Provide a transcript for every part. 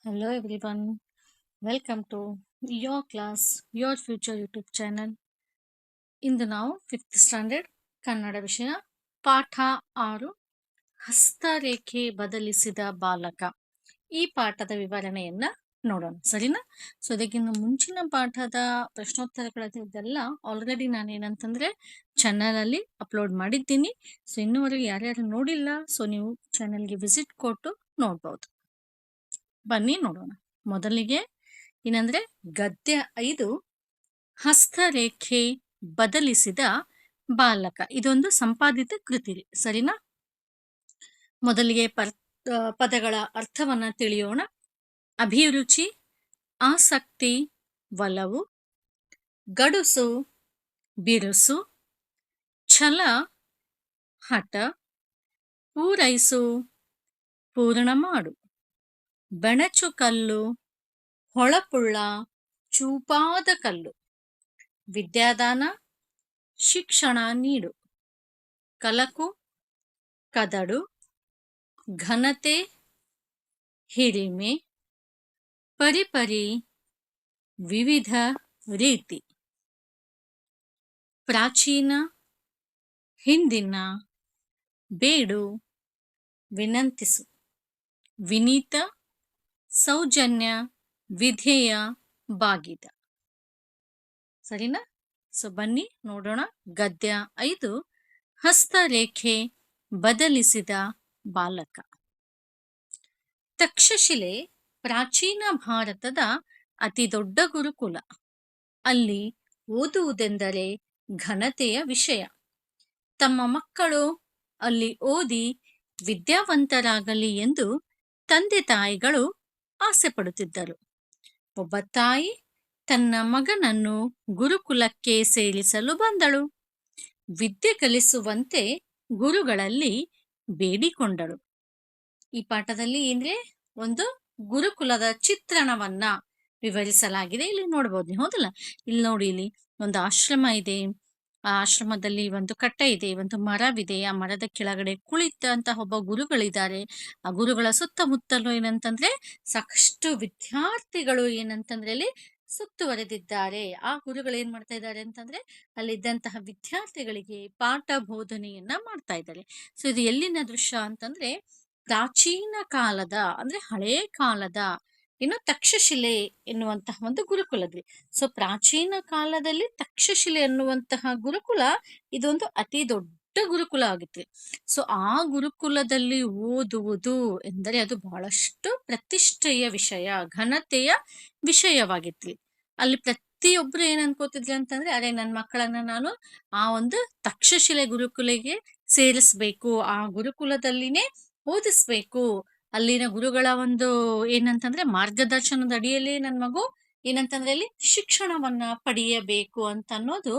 Hello everyone, welcome to your class, your future YouTube channel. ಇಂದು ನಾವು 5th standard Kannada ವಿಷಯ ಪಾಠ 6 ಹಸ್ತರೇಖೆ ಬದಲಿಸಿದ ಬಾಲಕ. ಈ ಪಾಠದ ವಿವರಣೆಯನ್ನ ನೋಡೋಣ, ಸರಿನಾ? ಸೊ ಇದಕ್ಕಿಂತ ಮುಂಚಿನ ಪಾಠದ ಪ್ರಶ್ನೋತ್ತರಗಳನ್ನೆಲ್ಲ ಆಲ್ರೆಡಿ ನಾನು ಏನಂತಂದ್ರೆ ಚಾನಲ್ ಅಲ್ಲಿ ಅಪ್ಲೋಡ್ ಮಾಡಿದ್ದೀನಿ. ಸೊ ಇನ್ನುವರೆಗೆ ಯಾರ್ಯಾರು ನೋಡಿಲ್ಲ, ಸೊ ನೀವು ಚಾನಲ್ಗೆ ವಿಸಿಟ್ ಕೊಟ್ಟು ನೋಡ್ಬೋದು. ಬನ್ನಿ ನೋಡೋಣ. ಮೊದಲಿಗೆ ಏನಂದ್ರೆ ಗದ್ಯ 5 ಹಸ್ತರೇಖೆ ಬದಲಿಸಿದ ಬಾಲಕ. ಇದೊಂದು ಸಂಪಾದಿತ ಕೃತಿ, ಸರಿನಾ? ಮೊದಲಿಗೆ ಪದಗಳ ಅರ್ಥವನ್ನ ತಿಳಿಯೋಣ. ಅಭಿರುಚಿ, ಆಸಕ್ತಿ, ಒಲವು, ಗಡುಸು, ಬಿರುಸು, ಛಲ, ಹಠ, ಪೂರೈಸು, ಪೂರ್ಣ ಮಾಡು, ಬೆಣಚು ಕಲ್ಲು, ಹೊಳಪುಳ್ಳ, ಚೂಪಾದ ಕಲ್ಲು, ವಿದ್ಯಾದಾನ, ಶಿಕ್ಷಣ ನೀಡು, ಕಲಕು, ಕದಡು, ಘನತೆ, ಹಿರಿಮೆ, ಪರಿಪರಿ, ವಿವಿಧ ರೀತಿ, ಪ್ರಾಚೀನ, ಹಿಂದಿನ, ಬೇಡು, ವಿನಂತಿಸು, ವಿನೀತ, ಸೌಜನ್ಯ, ವಿಧೇಯ, ಬಾಗಿದ. ಸರಿನಾ? ಸೊ ಬನ್ನಿ ನೋಡೋಣ. ಗದ್ಯ 5 ಹಸ್ತರೇಖೆ ಬದಲಿಸಿದ ಬಾಲಕ. ತಕ್ಷಶಿಲೆ ಪ್ರಾಚೀನ ಭಾರತದ ಅತಿ ದೊಡ್ಡ ಗುರುಕುಲ. ಅಲ್ಲಿ ಓದುವುದೆಂದರೆ ಘನತೆಯ ವಿಷಯ. ತಮ್ಮ ಮಕ್ಕಳು ಅಲ್ಲಿ ಓದಿ ವಿದ್ಯಾವಂತರಾಗಲಿ ಎಂದು ತಂದೆ ತಾಯಿಗಳು ಆಸೆ ಪಡುತ್ತಿದ್ದರು. ಒಬ್ಬ ತಾಯಿ ತನ್ನ ಮಗನನ್ನು ಗುರುಕುಲಕ್ಕೆ ಸೇರಿಸಲು ಬಂದಳು. ವಿದ್ಯೆ ಕಲಿಸುವಂತೆ ಗುರುಗಳಲ್ಲಿ ಬೇಡಿಕೊಂಡಳು. ಈ ಪಾಠದಲ್ಲಿ ಅಂದ್ರೆ ಒಂದು ಗುರುಕುಲದ ಚಿತ್ರಣವನ್ನ ವಿವರಿಸಲಾಗಿದೆ. ಇಲ್ಲಿ ನೋಡ್ಬೋದು, ಹೌದಲ್ಲ? ಇಲ್ಲಿ ನೋಡಿ, ಇಲ್ಲಿ ಒಂದು ಆಶ್ರಮ ಇದೆ. ಆ ಆಶ್ರಮದಲ್ಲಿ ಒಂದು ಕಟ್ಟೆ ಇದೆ, ಒಂದು ಮರವಿದೆ. ಆ ಮರದ ಕೆಳಗಡೆ ಕುಳಿತಂತಹ ಒಬ್ಬ ಗುರುಗಳಿದ್ದಾರೆ. ಆ ಗುರುಗಳ ಸುತ್ತಮುತ್ತಲು ಏನಂತಂದ್ರೆ ಸಾಕಷ್ಟು ವಿದ್ಯಾರ್ಥಿಗಳು ಏನಂತಂದ್ರೆ ಅಲ್ಲಿ ಸುತ್ತುವರೆದಿದ್ದಾರೆ. ಆ ಗುರುಗಳು ಏನ್ ಮಾಡ್ತಾ ಇದ್ದಾರೆ ಅಂತಂದ್ರೆ ಅಲ್ಲಿದ್ದಂತಹ ವಿದ್ಯಾರ್ಥಿಗಳಿಗೆ ಪಾಠ ಬೋಧನೆಯನ್ನ ಮಾಡ್ತಾ ಇದ್ದಾರೆ. ಸೊ ಇದು ಎಲ್ಲಿನ ದೃಶ್ಯ ಅಂತಂದ್ರೆ ಪ್ರಾಚೀನ ಕಾಲದ, ಅಂದ್ರೆ ಹಳೇ ಕಾಲದ ಇನ್ನು ತಕ್ಷಶಿಲೆ ಎನ್ನುವಂತಹ ಒಂದು ಗುರುಕುಲದ್ರಿ. ಸೊ ಪ್ರಾಚೀನ ಕಾಲದಲ್ಲಿ ತಕ್ಷಶಿಲೆ ಎನ್ನುವಂತಹ ಗುರುಕುಲ ಇದೊಂದು ಅತಿ ದೊಡ್ಡ ಗುರುಕುಲ ಆಗಿತ್ತು. ಸೊ ಆ ಗುರುಕುಲದಲ್ಲಿ ಓದುವುದು ಎಂದರೆ ಅದು ಬಹಳಷ್ಟು ಪ್ರತಿಷ್ಠೆಯ ವಿಷಯ, ಘನತೆಯ ವಿಷಯವಾಗಿತ್ತು. ಅಲ್ಲಿ ಪ್ರತಿಯೊಬ್ರು ಏನ್ ಅನ್ಕೋತಿದ್ರು ಅಂತಂದ್ರೆ, ಅರೆ ನನ್ನ ಮಕ್ಕಳನ್ನ ನಾನು ಆ ಒಂದು ತಕ್ಷಶಿಲೆ ಗುರುಕುಲೆಗೆ ಸೇರಿಸ್ಬೇಕು, ಆ ಗುರುಕುಲದಲ್ಲಿನೇ ಓದಿಸ್ಬೇಕು, ಅಲ್ಲಿನ ಗುರುಗಳ ಒಂದು ಏನಂತಂದ್ರೆ ಮಾರ್ಗದರ್ಶನದ ಅಡಿಯಲ್ಲಿ ನನ್ನ ಮಗು ಏನಂತಂದ್ರೆ ಅಲ್ಲಿ ಶಿಕ್ಷಣವನ್ನ ಪಡೆಯಬೇಕು ಅಂತ ಅನ್ನೋದು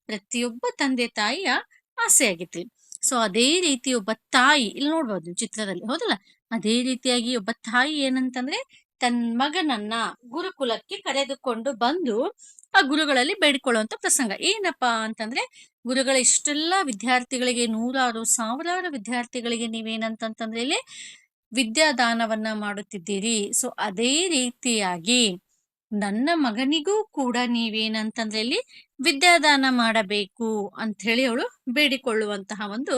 ಪ್ರತಿಯೊಬ್ಬ ತಂದೆ ತಾಯಿಯ ಆಸೆ ಆಗಿತ್ತು. ಸೊ ಅದೇ ರೀತಿ ಒಬ್ಬ ತಾಯಿ ಇಲ್ಲಿ ನೋಡ್ಬೋದು ಚಿತ್ರದಲ್ಲಿ, ಹೌದಲ್ಲ? ಅದೇ ರೀತಿಯಾಗಿ ಒಬ್ಬ ತಾಯಿ ಏನಂತಂದ್ರೆ ತನ್ನ ಮಗನನ್ನ ಗುರುಕುಲಕ್ಕೆ ಕರೆದುಕೊಂಡು ಬಂದು ಆ ಗುರುಗಳಲ್ಲಿ ಬೇಡಿಕೊಳ್ಳುವಂತ ಪ್ರಸಂಗ. ಏನಪ್ಪಾ ಅಂತಂದ್ರೆ, ಗುರುಗಳ ಇಷ್ಟೆಲ್ಲ ವಿದ್ಯಾರ್ಥಿಗಳಿಗೆ, ನೂರಾರು ಸಾವಿರಾರು ವಿದ್ಯಾರ್ಥಿಗಳಿಗೆ ನೀವೇನಂತಂದ್ರೆ ಇಲ್ಲಿ ವಿದ್ಯಾದಾನವನ್ನ ಮಾಡುತ್ತಿದ್ದೀರಿ. ಸೊ ಅದೇ ರೀತಿಯಾಗಿ ನನ್ನ ಮಗನಿಗೂ ಕೂಡ ನೀವೇನಂತಂದ್ರೆ ಇಲ್ಲಿ ವಿದ್ಯಾದಾನ ಮಾಡಬೇಕು ಅಂತ ಹೇಳಿ ಅವಳು ಬೇಡಿಕೊಳ್ಳುವಂತಹ ಒಂದು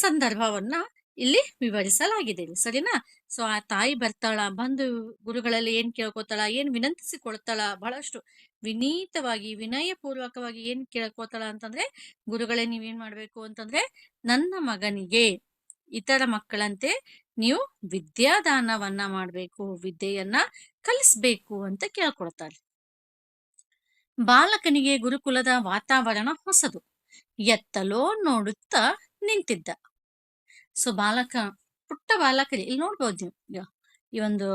ಸಂದರ್ಭವನ್ನ ಇಲ್ಲಿ ವಿವರಿಸಲಾಗಿದೆ, ಸರಿನಾ? ಸೊ ಆ ತಾಯಿ ಬರ್ತಾಳ, ಬಂದು ಗುರುಗಳಲ್ಲಿ ಏನ್ ಕೇಳ್ಕೊತಾಳ, ಏನ್ ವಿನಂತಿಸಿಕೊಳ್ತಾಳ, ಬಹಳಷ್ಟು ವಿನೀತವಾಗಿ ವಿನಯಪೂರ್ವಕವಾಗಿ ಏನ್ ಕೇಳ್ಕೊತಾಳ ಅಂತಂದ್ರೆ, ಗುರುಗಳೇ ನೀವೇನ್ ಮಾಡ್ಬೇಕು ಅಂತಂದ್ರೆ ನನ್ನ ಮಗನಿಗೆ ಇತರ ಮಕ್ಕಳಂತೆ ನೀವು ವಿದ್ಯಾದಾನವನ್ನ ಮಾಡ್ಬೇಕು, ವಿದ್ಯೆಯನ್ನ ಕಲಿಸ್ಬೇಕು ಅಂತ ಕೇಳ್ಕೊಳ್ತಾರೆ. ಬಾಲಕನಿಗೆ ಗುರುಕುಲದ ವಾತಾವರಣ ಹೊಸದು. ಎತ್ತಲೋ ನೋಡುತ್ತಾ ನಿಂತಿದ್ದ. ಸೊ ಬಾಲಕ, ಪುಟ್ಟ ಬಾಲಕರಿ ಇಲ್ಲಿ ನೋಡ್ಬೋದು ನೀವು. ಈ ಒಂದು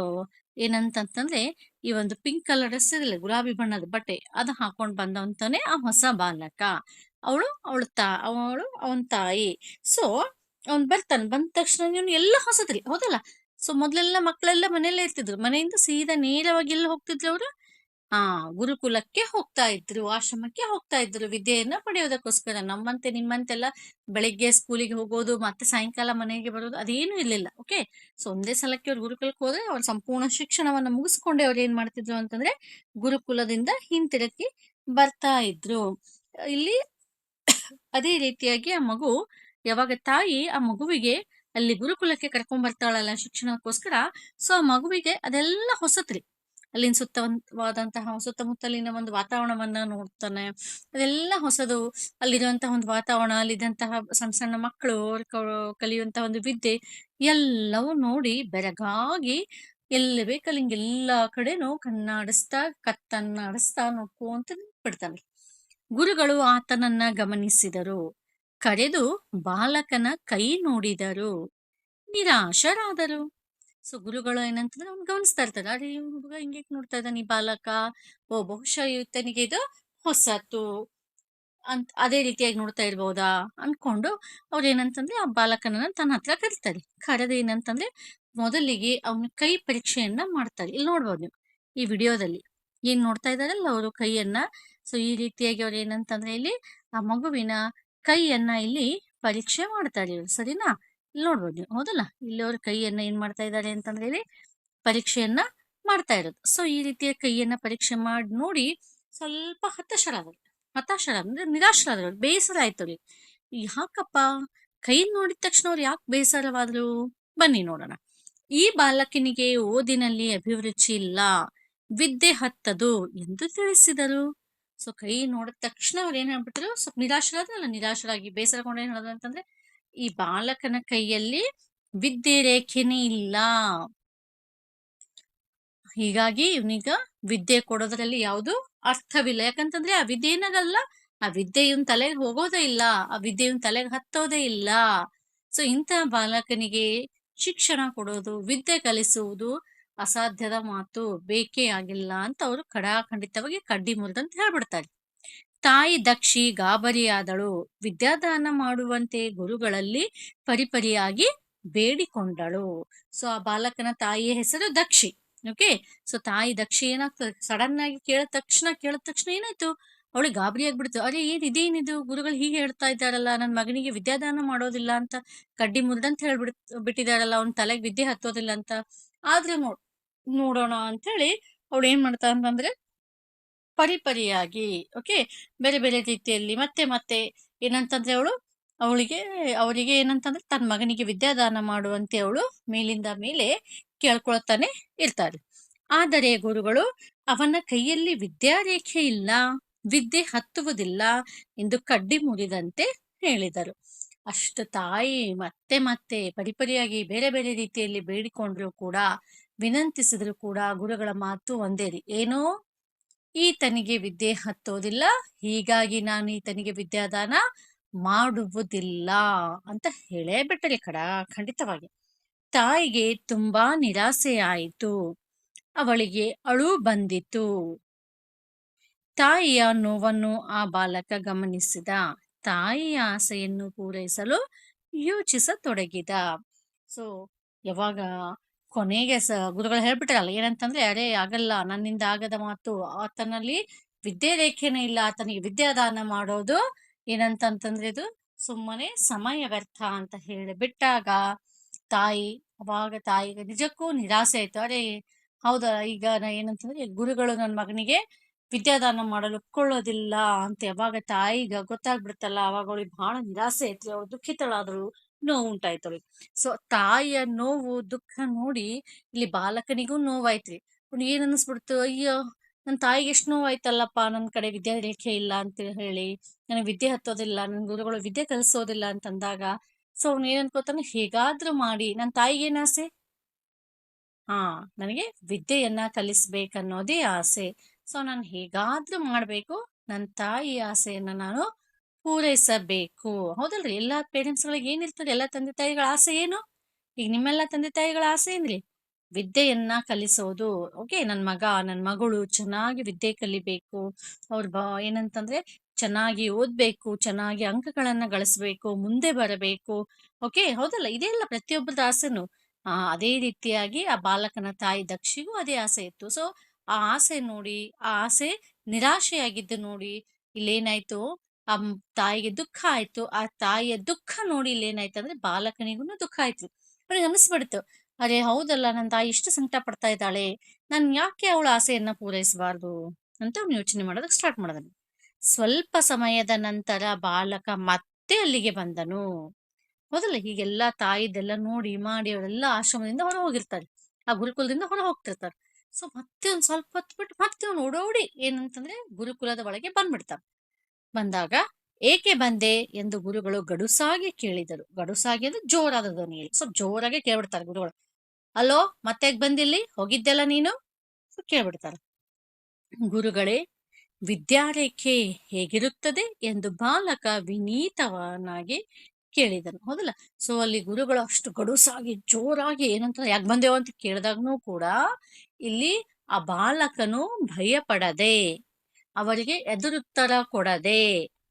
ಏನಂತಂದ್ರೆ ಈ ಒಂದು ಪಿಂಕ್ ಕಲರ್ ಡ್ರೆಸ್ ಇರಲಿಲ್ಲ, ಗುಲಾಬಿ ಬಣ್ಣದ ಬಟ್ಟೆ ಅದು ಹಾಕೊಂಡ್ ಬಂದಂತಾನೆ ಆ ಹೊಸ ಬಾಲಕ. ಅವಳು ಅವನ ತಾಯಿ. ಸೊ ಅವ್ನ್ ಬರ್ತಾನೆ, ಬಂದ ತಕ್ಷಣ ನೀವು ಎಲ್ಲ ಹೊಸದ್ರಿ, ಹೌದಲ್ಲ? ಸೊ ಮೊದ್ಲೆಲ್ಲ ಮಕ್ಕಳೆಲ್ಲ ಮನೆಯಲ್ಲೇ ಇರ್ತಿದ್ರು. ಮನೆಯಿಂದ ಸೀದಾ ನೇರವಾಗಿ ಎಲ್ಲ ಹೋಗ್ತಿದ್ರು ಅವರು ಆ ಗುರುಕುಲಕ್ಕೆ ಹೋಗ್ತಾ ಇದ್ರು, ಆಶ್ರಮಕ್ಕೆ ಹೋಗ್ತಾ ಇದ್ರು ವಿದ್ಯೆಯನ್ನ ಪಡೆಯೋದಕ್ಕೋಸ್ಕರ. ನಮ್ಮಂತೆ ನಿಮ್ಮಂತೆಲ್ಲ ಬೆಳಿಗ್ಗೆ ಸ್ಕೂಲಿಗೆ ಹೋಗೋದು ಮತ್ತೆ ಸಾಯಂಕಾಲ ಮನೆಗೆ ಬರೋದು ಅದೇನು ಇರ್ಲಿಲ್ಲ. ಓಕೆ. ಸೊ ಒಂದೇ ಸಲಕ್ಕೆ ಅವ್ರು ಗುರುಕುಲಕ್ಕೆ ಹೋದ್ರೆ ಅವ್ರು ಸಂಪೂರ್ಣ ಶಿಕ್ಷಣವನ್ನ ಮುಗಿಸ್ಕೊಂಡೆ ಅವ್ರು ಏನ್ ಮಾಡ್ತಿದ್ರು ಅಂತಂದ್ರೆ ಗುರುಕುಲದಿಂದ ಹಿಂತಿರುಗಿ ಬರ್ತಾ ಇದ್ರು. ಇಲ್ಲಿ ಅದೇ ರೀತಿಯಾಗಿ ಆ ಮಗು ಯಾವಾಗ ತಾಯಿ ಆ ಮಗುವಿಗೆ ಅಲ್ಲಿ ಗುರುಕುಲಕ್ಕೆ ಕರ್ಕೊಂಡ್ ಬರ್ತಾಳಲ್ಲ ಶಿಕ್ಷಣಕ್ಕೋಸ್ಕರ, ಸೊ ಆ ಮಗುವಿಗೆ ಅದೆಲ್ಲ ಹೊಸತ್ರಿ. ಅಲ್ಲಿನ ಸುತ್ತಮುತ್ತಲಿನ ಒಂದು ವಾತಾವರಣವನ್ನ ನೋಡ್ತಾನೆ. ಅದೆಲ್ಲ ಹೊಸದು. ಅಲ್ಲಿರುವಂತಹ ಒಂದು ವಾತಾವರಣ, ಅಲ್ಲಿದ್ದಂತಹ ಸಣ್ಣ ಸಣ್ಣ ಮಕ್ಕಳು ಅವ್ರು ಕಲಿಯುವಂತಹ ಒಂದು ವಿದ್ಯೆ ಎಲ್ಲವೂ ನೋಡಿ ಬೆರಗಾಗಿ ಎಲ್ಲಿ ಬೇಕಲ್ಲಿ ಹಿಂಗೆ ಎಲ್ಲಾ ಕಡೆನೂ ಕಣ್ಣಾಡಿಸ್ತಾ ಕತ್ತನ್ನಾಡಿಸ್ತಾ ನೋಡ್ಕೊಂತ ಬಿಡ್ತಾನೆ. ಗುರುಗಳು ಆತನನ್ನ ಗಮನಿಸಿದರು. ಕರೆದು ಬಾಲಕನ ಕೈ ನೋಡಿದರು. ನಿರಾಶರಾದರು. ಸೊ ಗುರುಗಳು ಏನಂತಂದ್ರೆ ಅವ್ನು ಗಮನಿಸ್ತಾ ಇರ್ತಾರೆ. ಅರೆ ಇವ್ನ್ ಹುಡುಗ ಹಿಂಗೆ ನೋಡ್ತಾ ಇದ್ದಾನೆ ಈ ಬಾಲಕ. ಓ ಬಹುಶಃ ಈತನಿಗೆ ಇದು ಹೊಸತು ಅಂತ ಅದೇ ರೀತಿಯಾಗಿ ನೋಡ್ತಾ ಇರ್ಬೋದಾ ಅನ್ಕೊಂಡು ಅವ್ರು ಏನಂತಂದ್ರೆ ಆ ಬಾಲಕನನ್ನ ತನ್ನ ಹತ್ರ ಕರೀತಾರೆ. ಕರೆದು ಏನಂತಂದ್ರೆ ಮೊದಲಿಗೆ ಅವನ ಕೈ ಪರೀಕ್ಷೆಯನ್ನ ಮಾಡ್ತಾರೆ. ಇಲ್ಲಿ ನೋಡ್ಬೋದು ನೀವು ಈ ವಿಡಿಯೋದಲ್ಲಿ ಏನ್ ನೋಡ್ತಾ ಇದಾರಲ್ಲ ಅವರು ಕೈಯನ್ನ. ಸೊ ಈ ರೀತಿಯಾಗಿ ಅವ್ರು ಏನಂತಂದ್ರೆ ಇಲ್ಲಿ ಆ ಮಗುವಿನ ಕೈಯನ್ನ ಇಲ್ಲಿ ಪರೀಕ್ಷೆ ಮಾಡ್ತಾರೆ ಇವ್ರು. ಸರಿನಾ? ಇಲ್ಲಿ ನೋಡ್ಬೋದು ನೀವು. ಹೌದಲ್ಲ? ಇಲ್ಲಿ ಅವ್ರ ಕೈಯನ್ನ ಏನ್ ಮಾಡ್ತಾ ಇದ್ದಾರೆ ಅಂತಂದ್ರೆ ಇಲ್ಲಿ ಪರೀಕ್ಷೆಯನ್ನ ಮಾಡ್ತಾ ಇರೋದು. ಸೊ ಈ ರೀತಿಯ ಕೈಯನ್ನ ಪರೀಕ್ಷೆ ಮಾಡಿ ನೋಡಿ ಸ್ವಲ್ಪ ಹತಾಶರಾದ್ರು ಅಂದ್ರೆ ನಿರಾಶರಾದ್ರು, ಬೇಸರ ಆಯ್ತು ಅವ್ರಿಗೆ. ಯಾಕಪ್ಪ ಕೈ ನೋಡಿದ ತಕ್ಷಣ ಅವ್ರು ಯಾಕೆ ಬೇಸರವಾದ್ರು? ಬನ್ನಿ ನೋಡೋಣ. ಈ ಬಾಲಕನಿಗೆ ಓದಿನಲ್ಲಿ ಅಭಿರುಚಿ ಇಲ್ಲ, ವಿದ್ಯೆ ಹತ್ತದು ಎಂದು ತಿಳಿಸಿದರು. ಸೊ ಕೈ ನೋಡಿದ ತಕ್ಷಣ ಅವ್ರು ಏನ್ ಹೇಳ್ಬಿಟ್ರು, ಸ್ವಲ್ಪ ನಿರಾಶರಾದ್ರಲ್ಲ, ನಿರಾಶರಾಗಿ ಬೇಸರಗೊಂಡು ಏನ್ ಹೇಳಿದ್ರು ಅಂತಂದ್ರೆ ಈ ಬಾಲಕನ ಕೈಯಲ್ಲಿ ವಿದ್ಯೆ ರೇಖೆನೇ ಇಲ್ಲ, ಹೀಗಾಗಿ ಇವನಿಗ ವಿದ್ಯೆ ಕೊಡೋದ್ರಲ್ಲಿ ಯಾವುದು ಅರ್ಥವಿಲ್ಲ. ಯಾಕಂತಂದ್ರೆ ಆ ವಿದ್ಯೆ ಏನಾಗಲ್ಲ, ಆ ವಿದ್ಯೆ ಇವನ್ ತಲೆಗೆ ಹೋಗೋದೇ ಇಲ್ಲ, ಆ ವಿದ್ಯೆ ಇವನ್ ತಲೆಗೆ ಹತ್ತೋದೇ ಇಲ್ಲ. ಸೊ ಇಂಥ ಬಾಲಕನಿಗೆ ಶಿಕ್ಷಣ ಕೊಡೋದು, ವಿದ್ಯೆ ಕಲಿಸುವುದು ಅಸಾಧ್ಯದ ಮಾತು, ಬೇಕೇ ಆಗಿಲ್ಲ ಅಂತ ಅವರು ಖಡಾಖಂಡಿತವಾಗಿ ಕಡ್ಡಿ ಮುರಿದಂತ ಹೇಳ್ಬಿಡ್ತಾರೆ. ತಾಯಿ ದಕ್ಷಿ ಗಾಬರಿಯಾದಳು. ವಿದ್ಯಾದಾನ ಮಾಡುವಂತೆ ಗುರುಗಳಲ್ಲಿ ಪರಿಪರಿಯಾಗಿ ಬೇಡಿಕೊಂಡಳು. ಸೊ ಆ ಬಾಲಕನ ತಾಯಿಯ ಹೆಸರು ದಕ್ಷಿ. ಓಕೆ. ಸೊ ತಾಯಿ ದಕ್ಷಿ ಏನಾಗ್ತದೆ, ಸಡನ್ ಆಗಿ ಕೇಳಿದ ತಕ್ಷಣ ಏನಾಯ್ತು, ಅವಳಿಗೆ ಗಾಬರಿ ಆಗ್ಬಿಡ್ತು. ಅರೆ ಇದೇನಿದು, ಗುರುಗಳು ಹೀಗೆ ಹೇಳ್ತಾ ಇದ್ದಾರಲ್ಲ, ನನ್ನ ಮಗನಿಗೆ ವಿದ್ಯಾದಾನ ಮಾಡೋದಿಲ್ಲ ಅಂತ ಕಡ್ಡಿ ಮುರಿದಂತ ಬಿಟ್ಟಿದಾರಲ್ಲ, ಅವ್ನ ತಲೆಗೆ ವಿದ್ಯೆ ಹತ್ತೋದಿಲ್ಲ ಅಂತ. ಆದ್ರೆ ನೋಡೋಣ ಅಂತ ಹೇಳಿ ಅವಳು ಏನ್ ಮಾಡ್ತಾ ಅಂತಂದ್ರೆ ಪರಿಪರಿಯಾಗಿ, ಓಕೆ, ಬೇರೆ ಬೇರೆ ರೀತಿಯಲ್ಲಿ ಮತ್ತೆ ಮತ್ತೆ ಏನಂತಂದ್ರೆ ಅವರಿಗೆ ಏನಂತಂದ್ರೆ ತನ್ನ ಮಗನಿಗೆ ವಿದ್ಯಾದಾನ ಮಾಡುವಂತೆ ಅವಳು ಮೇಲಿಂದ ಮೇಲೆ ಕೇಳ್ಕೊಳ್ತಾನೆ ಇರ್ತಾರೆ. ಆದರೆ ಗುರುಗಳು ಅವನ ಕೈಯಲ್ಲಿ ವಿದ್ಯಾರೇಖೆ ಇಲ್ಲ, ವಿದ್ಯೆ ಹತ್ತುವುದಿಲ್ಲ ಎಂದು ಕಡ್ಡಿ ಮುರಿದಂತೆ ಹೇಳಿದರು. ಅಷ್ಟು ತಾಯಿ ಮತ್ತೆ ಮತ್ತೆ ಪರಿಪರಿಯಾಗಿ ಬೇರೆ ಬೇರೆ ರೀತಿಯಲ್ಲಿ ಬೇಡಿಕೊಂಡ್ರು ಕೂಡ, ವಿನಂತಿಸಿದ್ರು ಕೂಡ ಗುರುಗಳ ಮಾತು ಒಂದೇ ರೀ, ಏನೋ ಈತನಿಗೆ ವಿದ್ಯೆ ಹತ್ತೋದಿಲ್ಲ, ಹೀಗಾಗಿ ನಾನು ಈತನಿಗೆ ವಿದ್ಯಾದಾನ ಮಾಡುವುದಿಲ್ಲ ಅಂತ ಹೇಳೇ ಬಿಟ್ಟರೆ ಖಂಡಿತವಾಗಿ. ತಾಯಿಗೆ ತುಂಬಾ ನಿರಾಸೆಯಾಯಿತು. ಅವಳಿಗೆ ಅಳು ಬಂದಿತು. ತಾಯಿಯ ನೋವನ್ನು ಆ ಬಾಲಕ ಗಮನಿಸಿದ. ತಾಯಿಯ ಆಸೆಯನ್ನು ಪೂರೈಸಲು ಯೋಚಿಸತೊಡಗಿದ. ಸೊ ಯಾವಾಗ ಕೊನೆಗೆ ಗುರುಗಳು ಹೇಳ್ಬಿಟ್ರಲ್ಲ ಏನಂತಂದ್ರೆ, ಅರೆ ಆಗಲ್ಲ, ನನ್ನಿಂದ ಆಗದ ಮಾತು, ಆತನಲ್ಲಿ ವಿದ್ಯೆ ರೇಖೆನೇ ಇಲ್ಲ, ಆತನಿಗೆ ವಿದ್ಯಾದಾನ ಮಾಡೋದು ಏನಂತಂತಂದ್ರೆ ಇದು ಸುಮ್ಮನೆ ಸಮಯ ವ್ಯರ್ಥ ಅಂತ ಹೇಳಿ ಬಿಟ್ಟಾಗ ಅವಾಗ ತಾಯಿಗೆ ನಿಜಕ್ಕೂ ನಿರಾಸೆ ಆಯ್ತು. ಅರೆ ಹೌದಾ, ಈಗ ಏನಂತಂದ್ರೆ ಗುರುಗಳು ನನ್ನ ಮಗನಿಗೆ ವಿದ್ಯಾದಾನ ಮಾಡಲು ಒಪ್ಕೊಳ್ಳೋದಿಲ್ಲ ಅಂತ ಯಾವಾಗ ತಾಯಿಗ ಗೊತ್ತಾಗ್ಬಿಡ್ತಲ್ಲ, ಅವಾಗ ಅವಳಿಗೆ ಬಹಳ ನಿರಾಸೆ ಐತ್ರಿ. ಅವಳು ದುಃಖಿತಳಾದಳು, ನೋವು ಉಂಟಾಯ್ತು ಅವಳಿಗೆ. ಸೊ ತಾಯಿಯ ನೋವು ದುಃಖ ನೋಡಿ ಇಲ್ಲಿ ಬಾಲಕನಿಗೂ ನೋವಾಯ್ತ್ರಿ. ಅವ್ನಿಗೆ ಏನ್ ಅನಿಸ್ಬಿಡ್ತು, ಅಯ್ಯೋ ನನ್ನ ತಾಯಿಗೆ ಎಷ್ಟು ನೋವಾಯ್ತಲ್ಲಪ್ಪ, ನನ್ನ ಕಡೆ ವಿದ್ಯಾರೇಖೆ ಇಲ್ಲ ಅಂತ ಹೇಳಿ, ನನಗೆ ವಿದ್ಯೆ ಹತ್ತೋದಿಲ್ಲ, ನನ್ ಗುರುಗಳು ವಿದ್ಯೆ ಕಲಿಸೋದಿಲ್ಲ ಅಂತಂದಾಗ ಸೊ ಅವ್ನು ಏನ್ ಅನ್ಕೋತಾನೆ, ಹೇಗಾದ್ರೂ ಮಾಡಿ ನನ್ನ ತಾಯಿಗೆ ಏನ್ ಆಸೆ, ಹಾ ನನಗೆ ವಿದ್ಯೆಯನ್ನ ಕಲಿಸ್ಬೇಕನ್ನೋದೇ ಆಸೆ. ಸೊ ನಾನು ಹೇಗಾದ್ರೂ ಮಾಡ್ಬೇಕು, ನನ್ನ ತಾಯಿ ಆಸೆಯನ್ನ ನಾನು ಪೂರೈಸಬೇಕು. ಹೌದಲ್ರಿ? ಎಲ್ಲಾ ಪೇರೆಂಟ್ಸ್ ಗಳಿಗೆ ಏನಿರ್ತದೆ, ಎಲ್ಲಾ ತಂದೆ ತಾಯಿಗಳ ಆಸೆ ಏನು? ಈಗ ನಿಮ್ಮೆಲ್ಲಾ ತಂದೆ ತಾಯಿಗಳ ಆಸೆ ಏನ್ರಿ? ವಿದ್ಯೆಯನ್ನ ಕಲಿಸೋದು. ಓಕೆ, ನನ್ ಮಗ ನನ್ ಮಗಳು ಚೆನ್ನಾಗಿ ವಿದ್ಯೆ ಕಲಿಬೇಕು, ಏನಂತಂದ್ರೆ ಚೆನ್ನಾಗಿ ಓದ್ಬೇಕು, ಚೆನ್ನಾಗಿ ಅಂಕಗಳನ್ನ ಗಳಿಸ್ಬೇಕು, ಮುಂದೆ ಬರಬೇಕು. ಓಕೆ, ಹೌದಲ್ಲ? ಇದೇ ಅಲ್ಲ ಪ್ರತಿಯೊಬ್ಬರದ ಆಸೆನು. ಅದೇ ರೀತಿಯಾಗಿ ಆ ಬಾಲಕನ ತಾಯಿ ದಕ್ಷಿಗೂ ಅದೇ ಆಸೆ ಇತ್ತು. ಸೊ ಆ ಆಸೆ ನೋಡಿ, ಆ ಆಸೆ ನಿರಾಶೆಯಾಗಿದ್ದು ನೋಡಿ, ಇಲ್ಲೇನಾಯ್ತು, ಆ ತಾಯಿಗೆ ದುಃಖ ಆಯ್ತು. ಆ ತಾಯಿಯ ದುಃಖ ನೋಡಿ ಇಲ್ಲೇನಾಯ್ತಂದ್ರೆ ಬಾಲಕನಿಗೂನು ದುಃಖ ಆಯ್ತು. ಅವನಿಗೆ ಅನಿಸ್ಬಿಡ್ತು, ಅರೆ ಹೌದಲ್ಲ, ನನ್ನ ತಾಯಿ ಇಷ್ಟು ಸಂಕಟ ಪಡ್ತಾ ಇದ್ದಾಳೆ, ನಾನ್ ಯಾಕೆ ಅವಳ ಆಸೆಯನ್ನ ಪೂರೈಸಬಾರ್ದು ಅಂತ ಅವ್ನು ಯೋಚನೆ ಮಾಡೋದಕ್ಕೆ ಸ್ಟಾರ್ಟ್ ಮಾಡಿದನು. ಸ್ವಲ್ಪ ಸಮಯದ ನಂತರ ಬಾಲಕ ಮತ್ತೆ ಅಲ್ಲಿಗೆ ಬಂದನು. ಹೌದಲ್ಲ, ಹೀಗೆಲ್ಲ ತಾಯಿದೆಲ್ಲ ನೋಡಿ ಮಾಡಿ ಅವರೆಲ್ಲ ಆಶ್ರಮದಿಂದ ಹೊರ ಹೋಗಿರ್ತಾರೆ, ಆ ಗುರುಕುಲದಿಂದ ಹೊರ ಹೋಗ್ತಿರ್ತಾರೆ. ಸೊ ಮತ್ತೆ ಒಂದ್ ಸ್ವಲ್ಪ ಹೊತ್ತು ಬಿಟ್ಟು ಮತ್ತೆ ಅವ್ನು ಓಡೋಡಿ ಏನಂತಂದ್ರೆ ಗುರುಕುಲದ ಒಳಗೆ ಬಂದ್ಬಿಡ್ತಾನೆ. ಬಂದಾಗ ಏಕೆ ಬಂದೆ ಎಂದು ಗುರುಗಳು ಗಡುಸಾಗಿ ಕೇಳಿದರು. ಗಡುಸಾಗಿ ಅಂದ್ರೆ ಜೋರಾದ ಧ್ವನಿಯಲ್ಲಿ, ಸ್ವಲ್ಪ ಜೋರಾಗಿ ಕೇಳ್ಬಿಡ್ತಾರೆ ಗುರುಗಳು. ಅಲೋ, ಮತ್ತೆ ಬಂದಿಲ್ಲಿ ಹೋಗಿದ್ದೆಲ್ಲ ನೀನು? ಸೊ ಕೇಳ್ಬಿಡ್ತಾರೆ. ಗುರುಗಳೇ, ವಿದ್ಯಾರೇಖೆ ಹೇಗಿರುತ್ತದೆ ಎಂದು ಬಾಲಕ ವಿನೀತವನಾಗಿ ಕೇಳಿದನು. ಹೌದಲ್ಲ, ಸೊ ಅಲ್ಲಿ ಗುರುಗಳು ಅಷ್ಟು ಗಡುಸಾಗಿ ಜೋರಾಗಿ ಏನಂತ ಯಾಕೆ ಬಂದೇವ ಅಂತ ಕೇಳಿದಾಗ್ನೂ ಕೂಡ ಇಲ್ಲಿ ಆ ಬಾಲಕನು ಭಯ ಪಡದೆ, ಅವರಿಗೆ ಎದುರುತ್ತರ ಕೊಡದೆ,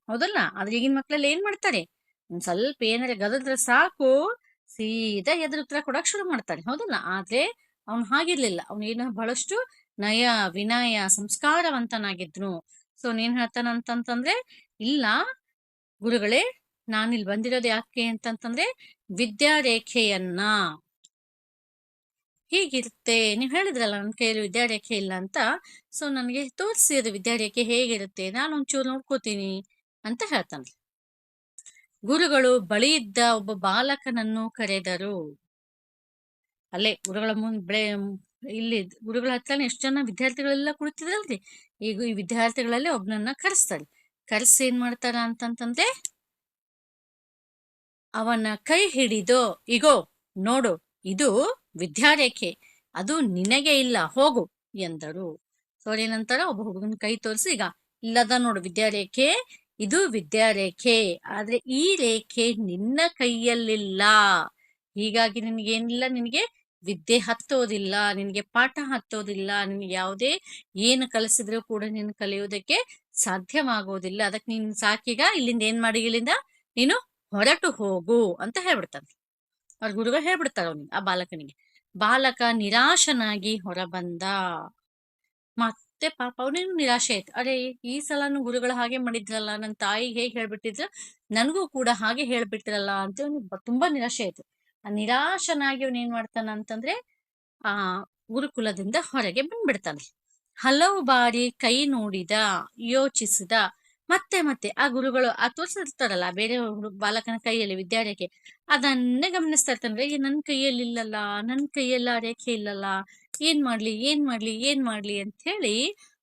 ಹೌದಲ್ಲ. ಆದ್ರೆ ಈಗಿನ ಮಕ್ಳೆಲ್ಲ ಏನ್ ಮಾಡ್ತಾರೆ, ಒಂದ್ ಸ್ವಲ್ಪ ಏನಾರ ಗದದ್ರೆ ಸಾಕು, ಸೀದಾ ಎದುರುತ್ತರ ಕೊಡಕ್ ಶುರು ಮಾಡ್ತಾರೆ, ಹೌದಲ್ಲ. ಆದ್ರೆ ಅವ್ನು ಹಾಗಿರ್ಲಿಲ್ಲ, ಅವ್ನೇನ ಬಹಳಷ್ಟು ನಯ ವಿನಯ ಸಂಸ್ಕಾರವಂತನಾಗಿದ್ನು. ಸೊ ನೀನ್ ಹೇಳ್ತಾನಂತಂದ್ರೆ, ಇಲ್ಲ ಗುರುಗಳೇ, ನಾನಿಲ್ಲಿ ಬಂದಿರೋದು ಯಾಕೆ ಅಂತಂತಂದ್ರೆ ವಿದ್ಯಾರೇಖೆಯನ್ನ, ಹೀಗಿರುತ್ತೆ, ನೀವ್ ಹೇಳಿದ್ರಲ್ಲ ನನ್ನ ಕೈಯಲ್ಲಿ ವಿದ್ಯಾರೇಖೆ ಇಲ್ಲ ಅಂತ, ಸೊ ನನಗೆ ತೋರಿಸಿ ಅದು ವಿದ್ಯಾರೇಖೆ ಹೇಗಿರುತ್ತೆ, ನಾನು ಒಂಚೂರು ನೋಡ್ಕೋತೀನಿ ಅಂತ ಹೇಳ್ತಾನೆ. ಗುರುಗಳು ಬಳಿ ಇದ್ದ ಒಬ್ಬ ಬಾಲಕನನ್ನು ಕರೆದರು. ಅಲ್ಲೇ ಗುರುಗಳ ಇಲ್ಲಿ ಗುರುಗಳ ಹತ್ರನೇ ಎಷ್ಟು ಜನ ವಿದ್ಯಾರ್ಥಿಗಳೆಲ್ಲ ಕುಳಿತಿದ್ರಲ್ರಿ, ಈಗ ಈ ವಿದ್ಯಾರ್ಥಿಗಳಲ್ಲಿ ಒಬ್ನನ್ನ ಕರೆಸ್ತಾರೆ. ಕರೆಸಿ ಏನ್ ಮಾಡ್ತಾರ ಅಂತಂತಂದ್ರೆ, ಅವನ ಕೈ ಹಿಡಿದು, ಇಗೋ ನೋಡು, ಇದು ವಿದ್ಯಾರೇಖೆ, ಅದು ನಿನಗೆ ಇಲ್ಲ, ಹೋಗು ಎಂದರು. ಸೋರಿ ನಂತರ ಒಬ್ಬ ಹುಡುಗನ ಕೈ ತೋರಿಸಿ, ಈಗ ಇಲ್ಲದ ನೋಡು ವಿದ್ಯಾರೇಖೆ, ಇದು ವಿದ್ಯಾರೇಖೆ, ಆದ್ರೆ ಈ ರೇಖೆ ನಿನ್ನ ಕೈಯಲ್ಲಿಲ್ಲ, ಹೀಗಾಗಿ ನಿನಗೇನಿಲ್ಲ, ನಿನಗೆ ವಿದ್ಯೆ ಹತ್ತೋದಿಲ್ಲ, ನಿನಗೆ ಪಾಠ ಹತ್ತೋದಿಲ್ಲ, ನಿನ್ಗೆ ಯಾವುದೇ ಏನು ಕಲಿಸಿದ್ರು ಕೂಡ ನೀನು ಕಲಿಯೋದಕ್ಕೆ ಸಾಧ್ಯವಾಗೋದಿಲ್ಲ. ಅದಕ್ಕೆ ನೀನ್ ಸಾಕೀಗ ಇಲ್ಲಿಂದ ಏನ್ ಮಾಡಿ, ಇಲ್ಲಿಂದ ನೀನು ಹೊರಟು ಹೋಗು ಅಂತ ಹೇಳ್ಬಿಡ್ತಾನೆ. ಅವ್ರ ಗುರುಗಳು ಹೇಳ್ಬಿಡ್ತಾರ ಅವನಿಗೆ, ಆ ಬಾಲಕನಿಗೆ. ಬಾಲಕ ನಿರಾಶನಾಗಿ ಹೊರಬಂದ. ಮತ್ತೆ ಪಾಪ ಅವನೇನು ನಿರಾಶೆ ಆಯ್ತು, ಅರೆ ಈ ಸಲನು ಗುರುಗಳು ಹಾಗೆ ಮಾಡಿದ್ರಲ್ಲ, ನನ್ನ ತಾಯಿ ಹೇಗೆ ಹೇಳ್ಬಿಟ್ಟಿದ್ರ, ನನಗೂ ಕೂಡ ಹಾಗೆ ಹೇಳ್ಬಿಟ್ರಲ್ಲ ಅಂತ ಅವ್ನಿಗೆ ತುಂಬಾ ನಿರಾಶೆ ಆಯ್ತು. ಆ ನಿರಾಶನಾಗಿ ಅವನ್ ಏನ್ ಮಾಡ್ತಾನ ಅಂತಂದ್ರೆ ಆ ಗುರುಕುಲದಿಂದ ಹೊರಗೆ ಬಂದ್ಬಿಡ್ತಾನೆ. ಹಲವು ಬಾರಿ ಕೈ ನೋಡಿದ, ಯೋಚಿಸಿದ, ಮತ್ತೆ ಮತ್ತೆ ಆ ಗುರುಗಳು ಆ ತೋರಿಸಿರ್ತಾರಲ್ಲ ಬೇರೆ ಬಾಲಕನ ಕೈಯಲ್ಲಿ ವಿದ್ಯಾರೇಖೆ, ಅದನ್ನೇ ಗಮನಿಸ್ತಾ ಇರ್ತಾನೆ. ಈ ನನ್ ಕೈಯಲ್ಲಿ ಇಲ್ಲಲ್ಲ, ನನ್ ಕೈಯೆಲ್ಲ ರೇಖೆ ಇಲ್ಲಲ್ಲ, ಏನ್ ಮಾಡ್ಲಿ ಏನ್ ಮಾಡ್ಲಿ ಏನ್ ಮಾಡ್ಲಿ ಅಂತ ಹೇಳಿ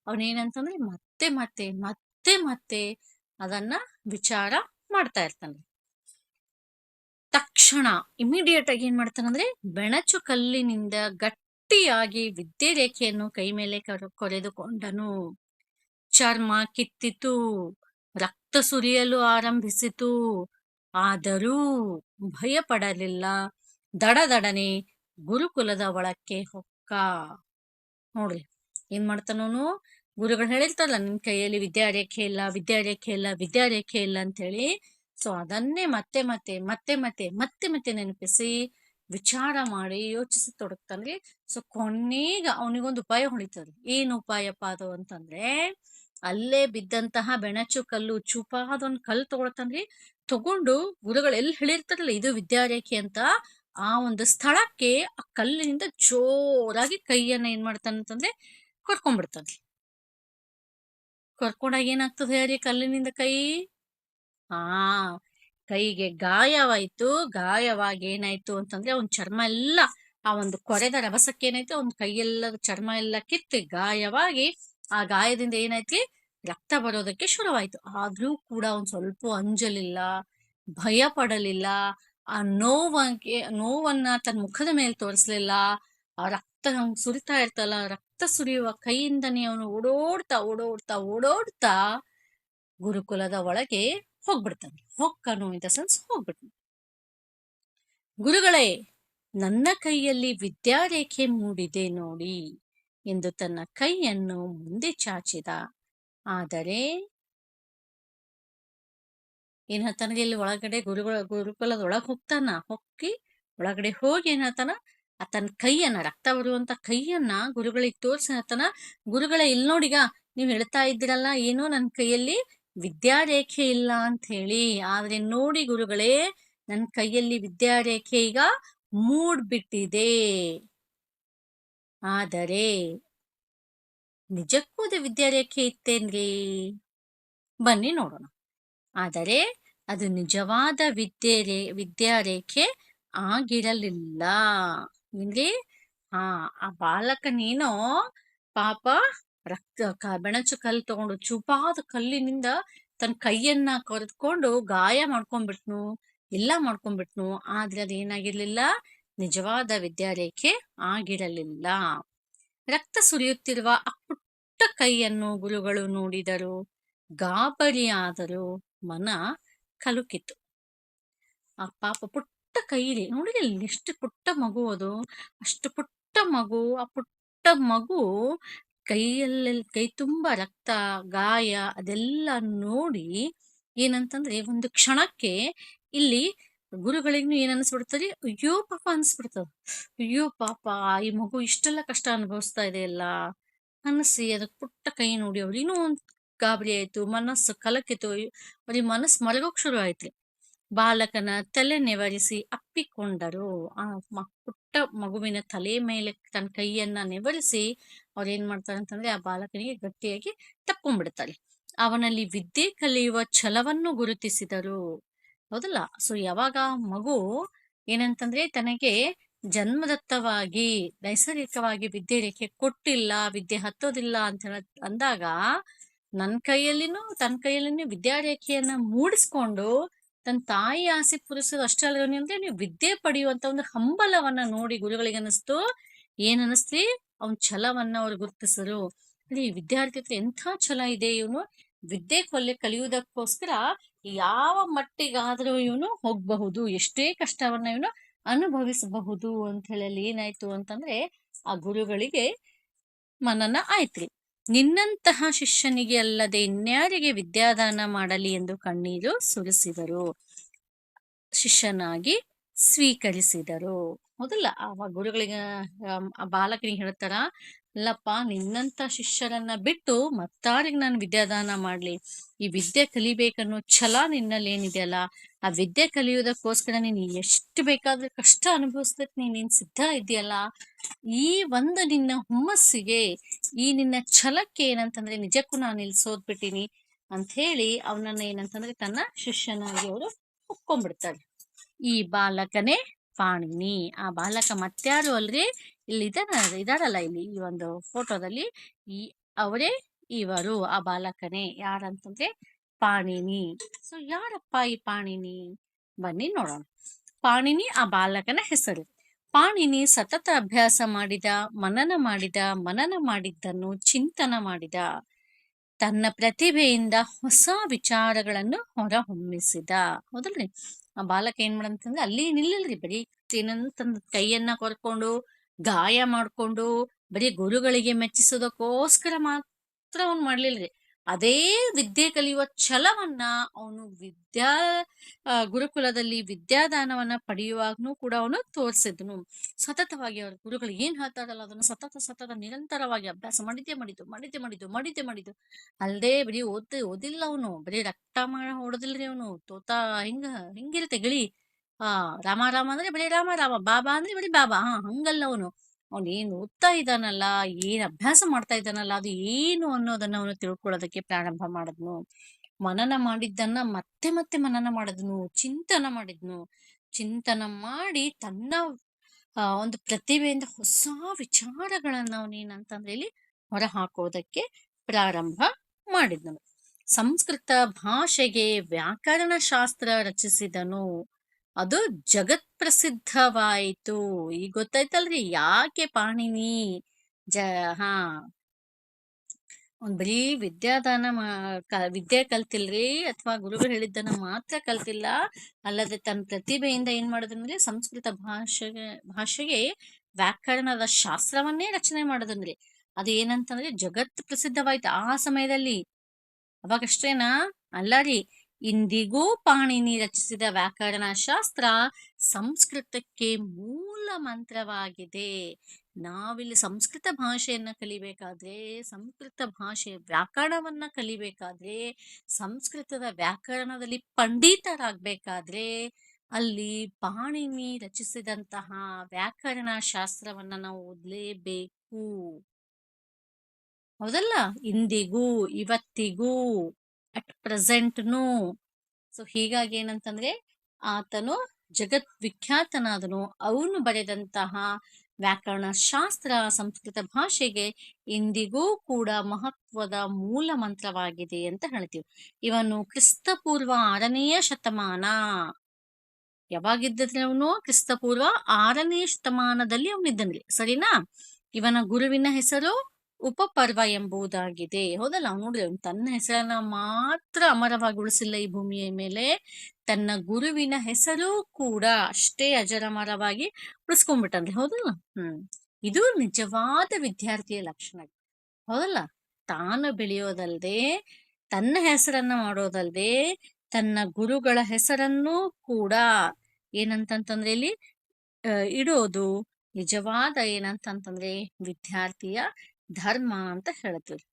ಅವನೇನಂತಂದ್ರೆ ಮತ್ತೆ ಮತ್ತೆ ಮತ್ತೆ ಮತ್ತೆ ಅದನ್ನ ವಿಚಾರ ಮಾಡ್ತಾ ಇರ್ತಾನೆ. ತಕ್ಷಣ ಇಮಿಡಿಯೇಟ್ ಆಗಿ ಏನ್ ಮಾಡ್ತಾನಂದ್ರೆ ಬೆಣಚು ಕಲ್ಲಿನಿಂದ ಗಟ್ಟಿಯಾಗಿ ವಿದ್ಯಾರೇಖೆಯನ್ನು ಕೈ ಮೇಲೆ ಕೊರೆದುಕೊಂಡನು. ಚರ್ಮ ಕಿತ್ತಿತು, ರಕ್ತ ಸುರಿಯಲು ಆರಂಭಿಸಿತು, ಆದರೂ ಭಯ ಪಡಲಿಲ್ಲ. ದಡದಡನೆ ಗುರುಕುಲದ ಒಳಕ್ಕೆ ಹೊಕ್ಕ. ನೋಡ್ರಿ ಏನ್ ಮಾಡ್ತಾನವನು, ಗುರುಗಳು ಹೇಳಿರ್ತಾರಲ್ಲ ನಿನ್ ಕೈಯಲ್ಲಿ ವಿದ್ಯಾರೇಖೆ ಇಲ್ಲ, ವಿದ್ಯಾರೇಖೆ ಇಲ್ಲ, ವಿದ್ಯಾರೇಖೆ ಇಲ್ಲ ಅಂತ ಹೇಳಿ. ಸೊ ಅದನ್ನೇ ಮತ್ತೆ ಮತ್ತೆ ಮತ್ತೆ ಮತ್ತೆ ಮತ್ತೆ ಮತ್ತೆ ನೆನಪಿಸಿ ವಿಚಾರ ಮಾಡಿ ಯೋಚಿಸತೊಡಗ್ತಾನೆ. ಸೊ ಕೊನೆಗ ಅವನಿಗೊಂದು ಉಪಾಯ ಹೊಳಿತದೆ. ಏನು ಉಪಾಯಪ್ಪ ಅದು ಅಂತಂದ್ರೆ, ಅಲ್ಲೇ ಬಿದ್ದಂತಹ ಬೆಣಚು ಕಲ್ಲು, ಚೂಪಾದ ಒಂದು ಕಲ್ಲು ತಗೊಳ್ತಾನ್ರಿ. ತಗೊಂಡು ಗುರುಗಳು ಎಲ್ಲಿ ಹೇಳಿರ್ತಾರಲ್ಲ ಇದು ವಿದ್ಯಾರೇಖೆ ಅಂತ, ಆ ಒಂದು ಸ್ಥಳಕ್ಕೆ ಆ ಕಲ್ಲಿನಿಂದ ಜೋರಾಗಿ ಕೈಯನ್ನ ಏನ್ ಮಾಡ್ತಾನಂತಂದ್ರೆ ಕೊರ್ಕೊಂಡ್ಬಿಡ್ತಾನೆ. ಕೊರ್ಕೊಂಡಾಗ ಏನಾಗ್ತದೆ ಹೇಳಿ, ಕಲ್ಲಿನಿಂದ ಕೈ ಆ ಕೈಗೆ ಗಾಯವಾಯ್ತು. ಗಾಯವಾಗಿ ಏನಾಯ್ತು ಅಂತಂದ್ರೆ ಅವನ್ ಚರ್ಮ ಎಲ್ಲ, ಆ ಒಂದು ಕೊರೆದ ರಭಸಕ್ಕೆ ಏನಾಯ್ತು, ಅವನ್ ಕೈಯೆಲ್ಲ ಚರ್ಮ ಎಲ್ಲ ಕಿತ್ತು ಗಾಯವಾಗಿ, ಆ ಗಾಯದಿಂದ ಏನಾಯ್ತಿ, ರಕ್ತ ಬರೋದಕ್ಕೆ ಶುರುವಾಯ್ತು. ಆದ್ರೂ ಕೂಡ ಅವನ್ ಸ್ವಲ್ಪ ಅಂಜಲಿಲ್ಲ, ಭಯ ಪಡಲಿಲ್ಲ. ಆ ನೋವನ್ನ ತನ್ನ ಮುಖದ ಮೇಲೆ ತೋರಿಸ್ಲಿಲ್ಲ. ಆ ರಕ್ತ ಹಂಗ್ ಸುರಿತಾ ಇರ್ತಲ್ಲ, ರಕ್ತ ಸುರಿಯುವ ಕೈಯಿಂದನೇ ಅವನು ಓಡೋಡ್ತಾ ಓಡೋಡ್ತಾ ಓಡೋಡ್ತಾ ಗುರುಕುಲದ ಒಳಗೆ ಹೋಗ್ಬಿಡ್ತಾನೆ. ಹೊಕ್ಕನು ಇನ್ ದ ಸೆನ್ಸ್ ಹೋಗ್ಬಿಡ್ತಾನೆ. ಗುರುಗಳೇ, ನನ್ನ ಕೈಯಲ್ಲಿ ವಿದ್ಯಾರೇಖೆ ಮೂಡಿದೆ ನೋಡಿ ಎಂದು ತನ್ನ ಕೈಯನ್ನು ಮುಂದೆ ಚಾಚಿದ. ಆದರೆ ಏನ್ ಹೇಳ್ತಾನ, ಇಲ್ಲಿ ಒಳಗಡೆ ಗುರುಕುಲದ ಒಳಗ್ ಹೋಗ್ತಾನ. ಹೊಕ್ಕಿ ಒಳಗಡೆ ಹೋಗಿ ಏನ್ ಹೇಳ್ತಾನ, ತನ್ನ ಕೈಯನ್ನ, ರಕ್ತ ಬರುವಂತ ಕೈಯನ್ನ ಗುರುಗಳಿಗೆ ತೋರ್ಸಿ ಆತನ, ಗುರುಗಳೇ ಇಲ್ಲಿ ನೋಡಿಗ, ನೀವ್ ಹೇಳ್ತಾ ಇದ್ದೀರಲ್ಲ ಏನೋ ನನ್ನ ಕೈಯಲ್ಲಿ ವಿದ್ಯಾರೇಖೆ ಇಲ್ಲ ಅಂತ ಹೇಳಿ, ಆದ್ರೆ ನೋಡಿ ಗುರುಗಳೇ, ನನ್ನ ಕೈಯಲ್ಲಿ ವಿದ್ಯಾರೇಖೆ ಈಗ ಮೂಡ್ಬಿಟ್ಟಿದೆ. ಆದರೆ ನಿಜಕ್ಕೂ ಅದು ವಿದ್ಯಾರೇಖೆ ಇತ್ತೇನ್ರಿ? ಬನ್ನಿ ನೋಡೋಣ. ಆದರೆ ಅದು ನಿಜವಾದ ವಿದ್ಯಾರೇಖೆ ಆಗಿರಲಿಲ್ಲ. ಏನ್ರಿ? ಆ ಬಾಲಕನೇನೋ ಪಾಪ ಬೆಣಚು ಕಲ್ಲು ತಗೊಂಡು, ಚೂಪಾದ ಕಲ್ಲಿನಿಂದ ತನ್ನ ಕೈಯನ್ನ ಕೊರೆದ್ಕೊಂಡು ಗಾಯ ಮಾಡ್ಕೊಂಡ್ಬಿಟ್ನು, ಎಲ್ಲ ಮಾಡ್ಕೊಂಡ್ಬಿಟ್ನು. ಆದ್ರೆ ಅದೇನಾಗಿರ್ಲಿಲ್ಲ, ನಿಜವಾದ ವಿದ್ಯಾರೇಖೆ ಆಗಿರಲಿಲ್ಲ. ರಕ್ತ ಸುರಿಯುತ್ತಿರುವ ಆ ಪುಟ್ಟ ಕೈಯನ್ನು ಗುರುಗಳು ನೋಡಿದರು, ಗಾಬರಿಯಾದರು, ಮನ ಕಲುಕಿತು. ಆ ಪಾಪ ಪುಟ್ಟ ಕೈಲಿ ನೋಡಿದಿಲ್ಲ, ಎಷ್ಟು ಪುಟ್ಟ ಮಗು ಅದು, ಅಷ್ಟು ಪುಟ್ಟ ಮಗು, ಆ ಪುಟ್ಟ ಮಗು ಕೈ ತುಂಬಾ ರಕ್ತ, ಗಾಯ ಅದೆಲ್ಲ ನೋಡಿ ಏನಂತಂದ್ರೆ ಒಂದು ಕ್ಷಣಕ್ಕೆ ಇಲ್ಲಿ ಗುರುಗಳಿಗೂ ಏನ್ ಅನ್ಸ್ಬಿಡ್ತದೆ, ಅಯ್ಯೋ ಪಾಪ ಅನ್ಸ್ಬಿಡ್ತದ. ಅಯ್ಯೋ ಪಾಪ, ಈ ಮಗು ಇಷ್ಟೆಲ್ಲ ಕಷ್ಟ ಅನುಭವಿಸ್ತಾ ಇದೆಯಲ್ಲ ಅನಸಿ, ಅದಕ್ಕೆ ಪುಟ್ಟ ಕೈ ನೋಡಿ ಅವ್ರು ಇನ್ನೂ ಒಂದ್ ಗಾಬರಿ ಆಯ್ತು, ಮನಸ್ಸು ಕಲಕಿತು, ಅವ್ರಿಗೆ ಮನಸ್ಸು ಮಲಗೋಕ್ ಶುರು ಆಯ್ತು. ಬಾಲಕನ ತಲೆ ನೆವರಿಸಿ ಅಪ್ಪಿಕೊಂಡರು. ಆ ಪುಟ್ಟ ಮಗುವಿನ ತಲೆ ಮೇಲೆ ತನ್ನ ಕೈಯನ್ನ ನೆವರಿಸಿ ಅವ್ರೇನ್ ಮಾಡ್ತಾರೆ ಅಂತಂದ್ರೆ ಆ ಬಾಲಕನಿಗೆ ಗಟ್ಟಿಯಾಗಿ ತಕ್ಕೊಂಡ್ಬಿಡ್ತಾರೆ. ಅವನಲ್ಲಿ ವಿದ್ಯೆ ಕಲಿಯುವ ಛಲವನ್ನು ಗುರುತಿಸಿದರು. ಹೌದಲ್ಲ? ಸೊ ಯಾವಾಗ ಮಗು ಏನಂತಂದ್ರೆ ತನಗೆ ಜನ್ಮದತ್ತವಾಗಿ ನೈಸರ್ಗಿಕವಾಗಿ ವಿದ್ಯೆ ರೇಖೆ ಕೊಟ್ಟಿಲ್ಲ, ವಿದ್ಯೆ ಹತ್ತೋದಿಲ್ಲ ಅಂತ ಅಂದಾಗ ತನ್ನ ಕೈಯಲ್ಲಿನೂ ವಿದ್ಯಾರೇಖೆಯನ್ನ ಮೂಡಿಸ್ಕೊಂಡು ತನ್ನ ತಾಯಿ ಆಸೆ ಪೂರೈಸೋದು ಅಷ್ಟೇ ಅಲ್ಲದೆ ಅಂದ್ರೆ ನೀವು ವಿದ್ಯೆ ಪಡೆಯುವಂತ ಒಂದು ಹಂಬಲವನ್ನ ನೋಡಿ ಗುರುಗಳಿಗೆ ಅನಿಸ್ತು. ಏನನ್ನಿಸ್ತಿ? ಅವನ್ ಛಲವನ್ನ ಅವ್ರು ಗುರುತಿಸಿದ್ರು. ಈ ವಿದ್ಯಾರ್ಥಿ ಹತ್ರ ಎಂಥ ಛಲ ಇದೆ, ಇವನು ವಿದ್ಯೆ ಕಲಿಯುವುದಕ್ಕೋಸ್ಕರ ಯಾವ ಮಟ್ಟಿಗಾದ್ರೂ ಇವನು ಹೋಗಬಹುದು, ಎಷ್ಟೇ ಕಷ್ಟವನ್ನ ಇವನು ಅನುಭವಿಸಬಹುದು ಅಂತ ಹೇಳಿ ಏನಾಯ್ತು ಅಂತಂದ್ರೆ ಆ ಗುರುಗಳಿಗೆ ಮನನ ಆಯ್ತ್ರಿ. ನಿನ್ನಂತಹ ಶಿಷ್ಯನಿಗೆ ಅಲ್ಲದೆ ಇನ್ಯಾರಿಗೆ ವಿದ್ಯಾದಾನ ಮಾಡಲಿ ಎಂದು ಕಣ್ಣೀರು ಸುರಿಸಿದರು, ಶಿಷ್ಯನಾಗಿ ಸ್ವೀಕರಿಸಿದರು. ಹೌದಲ್ಲ? ಆ ಗುರುಗಳಿಗೆ ಆ ಬಾಲಕನಿಗೆ ಹೇಳ್ತಾರ, ಅಲ್ಲಪ್ಪ, ನಿನ್ನಂತ ಶಿಷ್ಯರನ್ನ ಬಿಟ್ಟು ಮತ್ತಾರಿಗೆ ನಾನು ವಿದ್ಯಾದಾನ ಮಾಡ್ಲಿ? ಈ ವಿದ್ಯೆ ಕಲಿಬೇಕನ್ನೋ ಛಲ ನಿನ್ನಲ್ಲಿ ಏನಿದೆಯಲ್ಲ, ಆ ವಿದ್ಯೆ ಕಲಿಯುವುದಕ್ಕೋಸ್ಕರ ನೀನ್ ಎಷ್ಟು ಬೇಕಾದ್ರೆ ಕಷ್ಟ ಅನುಭವಿಸ್ದಕ್ ನೀನ್ ಸಿದ್ಧ ಇದೆಯಲ್ಲ, ಈ ಒಂದು ನಿನ್ನ ಹುಮ್ಮಸ್ಸಿಗೆ, ಈ ನಿನ್ನ ಛಲಕ್ಕೆ ಏನಂತಂದ್ರೆ ನಿಜಕ್ಕೂ ನಾನು ಇಲ್ಲಿ ಸೋತ್ಬಿಟ್ಟಿನಿ ಅಂತ ಹೇಳಿ ಅವನನ್ನ ಏನಂತಂದ್ರೆ ತನ್ನ ಶಿಷ್ಯನಾಗಿ ಅವರು ಒಪ್ಕೊಂಡ್ಬಿಡ್ತಾರೆ. ಈ ಬಾಲಕನೇ ಪಾಣಿನಿ. ಆ ಬಾಲಕ ಮತ್ಯಾರು ಅಲ್ರಿ, ಇಲ್ಲಿ ಇದಾರಲ್ಲ ಇಲ್ಲಿ ಈ ಒಂದು ಫೋಟೋದಲ್ಲಿ, ಅವರೇ ಇವರು, ಆ ಬಾಲಕನೇ. ಯಾರಂತಂದ್ರೆ ಪಾಣಿನಿ. ಸೊ ಯಾರಪ್ಪ ಈ ಪಾಣಿನಿ? ಬನ್ನಿ ನೋಡೋಣ. ಪಾಣಿನಿ ಆ ಬಾಲಕನ ಹೆಸರು. ಪಾಣಿನಿ ಸತತ ಅಭ್ಯಾಸ ಮಾಡಿದ, ಮನನ ಮಾಡಿದ್ದನ್ನು ಚಿಂತನ ಮಾಡಿದ, ತನ್ನ ಪ್ರತಿಭೆಯಿಂದ ಹೊಸ ವಿಚಾರಗಳನ್ನು ಹೊರಹೊಮ್ಮಿಸಿದ. ಹೌದಲ್ರಿ? ಆ ಬಾಲಕ ಏನ್ ಮಾಡಂತಂದ್ರೆ ಅಲ್ಲಿ ನಿಲ್ಲಲ್ರಿ, ಬರೀ ತನ್ನ ಕೈಯನ್ನ ಕೊರ್ಕೊಂಡು ಗಾಯ ಮಾಡ್ಕೊಂಡು ಬರೀ ಗುರುಗಳಿಗೆ ಮೆಚ್ಚಿಸೋದಕ್ಕೋಸ್ಕರ ಮಾತ್ರ ಅವನ್ ಮಾಡ್ಲಿಲ್ರಿ. ಅದೇ ವಿದ್ಯೆ ಕಲಿಯುವ ಛಲವನ್ನ ಅವನು ಗುರುಕುಲದಲ್ಲಿ ವಿದ್ಯಾದಾನವನ್ನ ಪಡೆಯುವಾಗ್ನೂ ಕೂಡ ಅವನು ತೋರಿಸಿದ್ನು. ಸತತವಾಗಿ ಅವ್ರ ಗುರುಗಳು ಏನ್ ಹೇಳ್ತಾರಲ್ಲ ಅದನ್ನು ಸತತ ನಿರಂತರವಾಗಿ ಅಭ್ಯಾಸ ಮಾಡಿದ್ದೆ ಅಲ್ದೇ ಬರೀ ಓದಿಲ್ಲ ಅವನು, ಬರೀ ರಕ್ತ ಹೊಡೆದಿಲ್ರಿ ಅವನು. ತೋತಾ ಹಿಂಗಿರುತ್ತೆ ಗಿಳಿ. ರಾಮ ರಾಮ ಅಂದ್ರೆ ಬರೀ ರಾಮ, ಬಾಬಾ ಅಂದ್ರೆ ಬರೀ ಬಾಬಾ. ಹಂಗಲ್ಲ ಅವನು. ಅವ್ನು ಏನ್ ಓದ್ತಾ ಇದ್ದಾನಲ್ಲ, ಏನ್ ಅಭ್ಯಾಸ ಮಾಡ್ತಾ ಇದ್ದಾನಲ್ಲ, ಅದು ಏನು ಅನ್ನೋದನ್ನ ಅವನು ತಿಳ್ಕೊಳ್ಳೋದಕ್ಕೆ ಪ್ರಾರಂಭ ಮಾಡಿದ್ನು. ಮನನ ಮಾಡಿದ್ದನ್ನ ಮತ್ತೆ ಮತ್ತೆ ಮನನ ಮಾಡಿದ್ನು, ಚಿಂತನ ಮಾಡಿ ತನ್ನ ಒಂದು ಪ್ರತಿಭೆಯಿಂದ ಹೊಸ ವಿಚಾರಗಳನ್ನ ಅವನೇನಂತಂದ್ರೆ ಇಲ್ಲಿ ಹೊರ ಹಾಕೋದಕ್ಕೆ ಪ್ರಾರಂಭ ಮಾಡಿದ್ನು. ಸಂಸ್ಕೃತ ಭಾಷೆಗೆ ವ್ಯಾಕರಣ ಶಾಸ್ತ್ರ ರಚಿಸಿದನು. ಅದು ಜಗತ್ ಪ್ರಸಿದ್ಧವಾಯಿತು. ಈಗ ಗೊತ್ತಾಯ್ತಲ್ರಿ ಯಾಕೆ ಪಾಣಿನಿ ಒಂದ್ ಬರೀ ವಿದ್ಯೆ ಕಲ್ತಿಲ್ರಿ, ಅಥವಾ ಗುರುಗಳು ಹೇಳಿದ್ದನ್ನ ಮಾತ್ರ ಕಲ್ತಿಲ್ಲ, ಅಲ್ಲದೆ ತನ್ನ ಪ್ರತಿಭೆಯಿಂದ ಏನ್ ಮಾಡಿದ್ರಂದ್ರೆ ಸಂಸ್ಕೃತ ಭಾಷೆಗೆ ವ್ಯಾಕರಣದ ಶಾಸ್ತ್ರವನ್ನೇ ರಚನೆ ಮಾಡಿದ್ರಿ. ಅದು ಏನಂತಂದ್ರೆ ಜಗತ್ ಪ್ರಸಿದ್ಧವಾಯ್ತು ಆ ಸಮಯದಲ್ಲಿ. ಅವಾಗಷ್ಟೇನಾ? ಅಲ್ಲ ರೀ, ಇಂದಿಗೂ ಪಾಣಿನಿ ರಚಿಸಿದ ವ್ಯಾಕರಣ ಶಾಸ್ತ್ರ ಸಂಸ್ಕೃತಕ್ಕೆ ಮೂಲ ಮೂಲ ಮಂತ್ರವಾಗಿದೆ. ನಾವಿಲ್ಲಿ ಸಂಸ್ಕೃತ ಭಾಷೆಯನ್ನ ಕಲಿಬೇಕಾದ್ರೆ, ಸಂಸ್ಕೃತ ಭಾಷೆಯ ವ್ಯಾಕರಣವನ್ನ ಕಲಿಬೇಕಾದ್ರೆ, ಸಂಸ್ಕೃತದ ವ್ಯಾಕರಣದಲ್ಲಿ ಪಂಡಿತರಾಗಬೇಕಾದ್ರೆ ಅಲ್ಲಿ ಪಾಣಿನಿ ರಚಿಸಿದಂತಹ ವ್ಯಾಕರಣ ಶಾಸ್ತ್ರವನ್ನ ನಾವು ಓದಲೇಬೇಕು. ಹೌದಲ್ಲ? ಇಂದಿಗೂ, ಇವತ್ತಿಗೂ, ಅಟ್ ಪ್ರೆಸೆಂಟ್‌ನು. ಸೊ ಹೀಗಾಗಿ ಏನಂತಂದ್ರೆ ಆತನು ಜಗದ್ವಿಖ್ಯಾತನಾದನು. ಅವನು ಬರೆದಂತಹ ವ್ಯಾಕರಣ ಶಾಸ್ತ್ರ ಸಂಸ್ಕೃತ ಭಾಷೆಗೆ ಇಂದಿಗೂ ಕೂಡ ಮಹತ್ವದ ಮೂಲ ಮಂತ್ರವಾಗಿದೆ ಅಂತ ಹೇಳ್ತೀವಿ. ಇವನು ಕ್ರಿಸ್ತಪೂರ್ವ 6ನೇ ಶತಮಾನ, ಯಾವಾಗಿದ್ದರೆ ಅವನು ಕ್ರಿಸ್ತಪೂರ್ವ 6ನೇ ಶತಮಾನದಲ್ಲಿ ಅವನಿದ್ದನ್ರಿ, ಸರಿನಾ? ಇವನ ಗುರುವಿನ ಹೆಸರು ಉಪಪರ್ವ ಎಂಬುದಾಗಿದೆ. ಹೌದಲ್ಲ? ನೋಡ್ರಿ, ಅವ್ನು ತನ್ನ ಹೆಸರನ್ನ ಮಾತ್ರ ಅಮರವಾಗಿ ಉಳಿಸಿಲ್ಲ ಈ ಭೂಮಿಯ ಮೇಲೆ, ತನ್ನ ಗುರುವಿನ ಹೆಸರು ಕೂಡ ಅಷ್ಟೇ ಅಜರಮರವಾಗಿ ಉಳಿಸ್ಕೊಂಡ್ಬಿಟ್ಟನ್ರಿ. ಹೌದಲ್ಲ? ಇದು ನಿಜವಾದ ವಿದ್ಯಾರ್ಥಿಯ ಲಕ್ಷಣ. ಹೌದಲ್ಲ? ತಾನು ಬೆಳೆಯೋದಲ್ದೆ, ತನ್ನ ಹೆಸರನ್ನ ಮಾಡೋದಲ್ದೆ, ತನ್ನ ಗುರುಗಳ ಹೆಸರನ್ನು ಕೂಡ ಏನಂತಂತಂದ್ರೆ ಇಲ್ಲಿ ಇಡೋದು ನಿಜವಾದ ಏನಂತಂತಂದ್ರೆ ವಿದ್ಯಾರ್ಥಿಯ ಧರ್ಮ ಅಂತ ಹೇಳ್ತೀವಿ.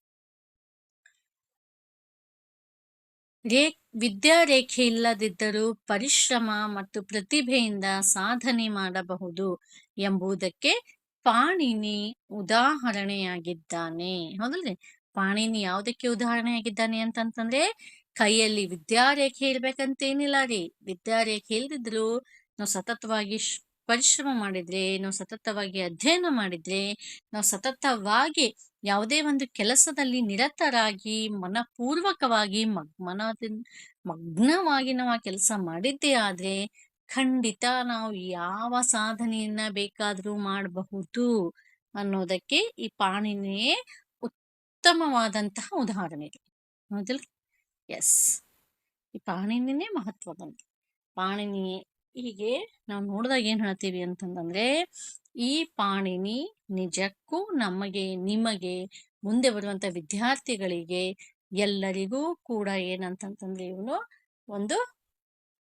ವಿದ್ಯಾರೇಖೆ ಇಲ್ಲದಿದ್ದರೂ ಪರಿಶ್ರಮ ಮತ್ತು ಪ್ರತಿಭೆಯಿಂದ ಸಾಧನೆ ಮಾಡಬಹುದು ಎಂಬುದಕ್ಕೆ ಪಾಣಿನಿ ಉದಾಹರಣೆಯಾಗಿದ್ದಾನೆ. ಹೌದಲ್ರಿ? ಪಾಣಿನಿ ಯಾವುದಕ್ಕೆ ಉದಾಹರಣೆಯಾಗಿದ್ದಾನೆ ಅಂತಂತಂದ್ರೆ, ಕೈಯಲ್ಲಿ ವಿದ್ಯಾರೇಖೆ ಇರ್ಬೇಕಂತೇನಿಲ್ಲ ರೀ. ವಿದ್ಯಾರೇಖೆ ಇಲ್ದಿದ್ರು ನಾವು ಸತತವಾಗಿ ಪರಿಶ್ರಮ ಮಾಡಿದ್ರೆ, ನಾವು ಸತತವಾಗಿ ಅಧ್ಯಯನ ಮಾಡಿದ್ರೆ, ನಾವು ಸತತವಾಗಿ ಯಾವುದೇ ಒಂದು ಕೆಲಸದಲ್ಲಿ ನಿರತರಾಗಿ ಮನಪೂರ್ವಕವಾಗಿ ಮಗ್ನವಾಗಿ ನಾವು ಆ ಕೆಲಸ ಮಾಡಿದ್ದೇ ಆದ್ರೆ ಖಂಡಿತ ನಾವು ಯಾವ ಸಾಧನೆಯನ್ನ ಬೇಕಾದ್ರೂ ಮಾಡಬಹುದು ಅನ್ನೋದಕ್ಕೆ ಈ ಪಾಣಿನಿಯೇ ಉತ್ತಮವಾದಂತಹ ಉದಾಹರಣೆ. ಹೌದಿಲ್ಲ? ಎಸ್, ಈ ಪಾಣಿನಿನೇ ಮಹತ್ವ ಬಂತು. ಪಾಣಿನಿ ಹೀಗೆ ನಾವು ನೋಡಿದಾಗ ಏನ್ ಹೇಳ್ತೀವಿ ಅಂತಂದ್ರೆ, ಈ ಪಾಣಿನಿ ನಿಜಕ್ಕೂ ನಮಗೆ, ನಿಮಗೆ, ಮುಂದೆ ಬರುವಂತ ವಿದ್ಯಾರ್ಥಿಗಳಿಗೆ ಎಲ್ಲರಿಗೂ ಕೂಡ ಏನಂತಂತಂದ್ರೆ ಇವನು ಒಂದು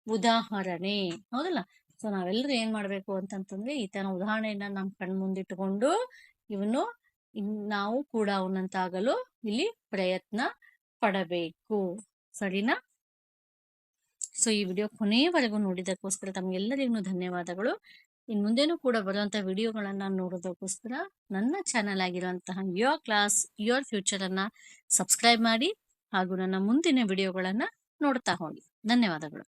ಉದಾಹರಣೆ. ಹೌದಲ್ಲ? ಸೊ ನಾವೆಲ್ಲರೂ ಏನ್ ಮಾಡ್ಬೇಕು ಅಂತಂತಂದ್ರೆ ಈ ತರ ಉದಾಹರಣೆಯನ್ನ ನಮ್ ಕಣ್ ಮುಂದಿಟ್ಟುಕೊಂಡು ಇವನು ನಾವು ಕೂಡ ಅವನಂತಾಗಲು ಇಲ್ಲಿ ಪ್ರಯತ್ನ ಪಡಬೇಕು. ಸರಿನಾ? ಸೊ ಈ ವಿಡಿಯೋ ಕೊನೆಯವರೆಗೂ ನೋಡಿದಕ್ಕೋಸ್ಕರ ತಮ್ಗೆಲ್ಲರಿಗೂ ಧನ್ಯವಾದಗಳು. ಇನ್ ಮುಂದೆನೂ ಕೂಡ ಬರುವಂತ ವಿಡಿಯೋಗಳನ್ನ ನೋಡೋದಕ್ಕೋಸ್ಕರ ನನ್ನ ಚಾನೆಲ್ ಆಗಿರುವಂತಹ ಯುವರ್ ಕ್ಲಾಸ್ ಯುವರ್ ಫ್ಯೂಚರ್ ಅನ್ನ ಸಬ್ಸ್ಕ್ರೈಬ್ ಮಾಡಿ ಹಾಗೂ ನನ್ನ ಮುಂದಿನ ವಿಡಿಯೋಗಳನ್ನ ನೋಡ್ತಾ ಹೋಗಿ. ಧನ್ಯವಾದಗಳು.